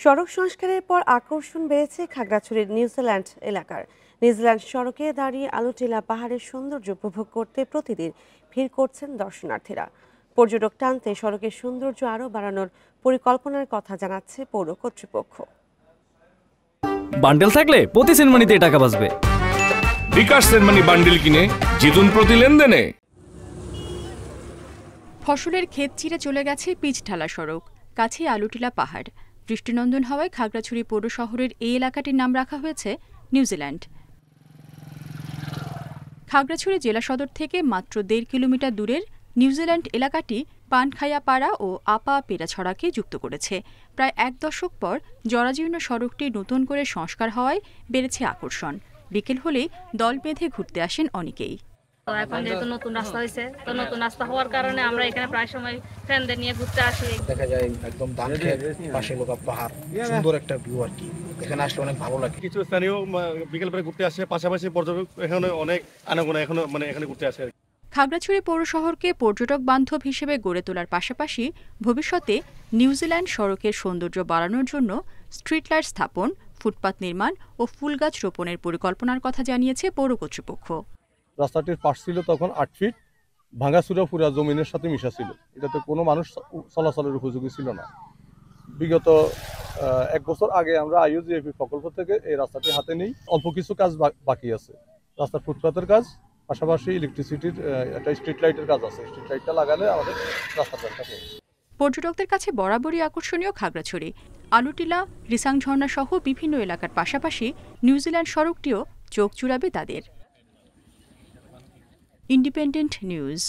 সড়ক সংস্কারের পর আকর্ষণ বেড়েছে খাগড়াছড়ির নিউজিল্যান্ড এলাকার। নিউজিল্যান্ড সড়কে দাঁড়িয়ে আলুটিলা পাহাড়ের সৌন্দর্য উপভোগ করতে প্রতিদিন ভিড় করছেন দর্শনার্থীরা। পর্যটক টানতে সড়কের সৌন্দর্য আরও বাড়ানোর পরিকল্পনার কথা জানাচ্ছে পৌর কর্তৃপক্ষ। বান্ডেল থাকলে প্রতি সেনমানিতে টাকা বাঁচবে। বিকাশ সেনমানি বান্ডেল কিনে জিতুন প্রতি লেনদেনে। ফসলের ক্ষেত চিরে চলে গেছে পিচ ঢালা সড়ক, কাছে আলুটিলা পাহাড়। দৃষ্টিনন্দন হওয়ায় খাগড়াছড়ি পৌর শহরের এই এলাকাটির নাম রাখা হয়েছে নিউজিল্যান্ড। খাগড়াছড়ি জেলা সদর থেকে মাত্র 1.5 কিলোমিটার দূরের নিউজিল্যান্ড এলাকাটি পানখাইয়া পাড়া ও আপা পেরাছড়াকে যুক্ত করেছে। প্রায় 1 দশক পর জরাজীর্ণ সড়কটি নতুন করে সংস্কার হওয়ায় বেড়েছে আকর্ষণ। বিকেল হলেই দল বেঁধে ঘুরতে আসেন অনেকেই। এখন যেহেতু নতুন রাস্তা হয়েছে, তো নতুন রাস্তা হওয়ার কারণে আমরা এখানে প্রায় সময় ফ্রেন্ডদের নিয়ে ঘুরতে আসি। দেখা যায় একদম ধান খেত পাশে লোকা পাহাড়, সুন্দর একটা ভিউ আর কি। এখানে আসলে অনেক ভালো লাগে। কিছু স্থানীয় বিকেল পরে ঘুরতে আসে, পাশাপাশি পর্যটক এখানে অনেক আনাগোনা এখানে ঘুরতে আসে। খাগড়াছড়ি পৌর শহরকে পর্যটক বান্ধব হিসেবে গড়ে তোলার পাশাপাশি ভবিষ্যতে নিউজিল্যান্ড সড়কের সৌন্দর্য বাড়ানোর জন্য স্ট্রিট লাইট স্থাপন, ফুটপাত নির্মাণ ও ফুল গাছ রোপণের পরিকল্পনার কথা জানিয়েছে পৌর কর্তৃপক্ষ। রাস্তাটির পাশ ছিল তখন 8 ফিট, ভাঙাচুরা পুরা জমিনের সাথে মিশা ছিল। এটাতে কোনো মানুষ চলাচলের উপযোগী ছিল না। বিগত 1 বছর আগে আমরা IUGFP প্রকল্প থেকে এই রাস্তাটি হাতে নিই। অল্প কিছু কাজ বাকি আছে, রাস্তার ফুটপাতের কাজ, পাশাপাশি ইলেকট্রিসিটির একটা স্ট্রিট লাইটের কাজ আছে। স্ট্রিট লাইটটা লাগালে আমাদের রাস্তাটা থাকে। পর্যটকদের কাছে বরাবরই আকর্ষণীয় খাগড়াছড়ি। আলুটিলা, রিসাং ঝর্ণা সহ বিভিন্ন এলাকার পাশাপাশি নিউজিল্যান্ড সড়কটিও চোখ জুড়াবে তাদের। Independent news.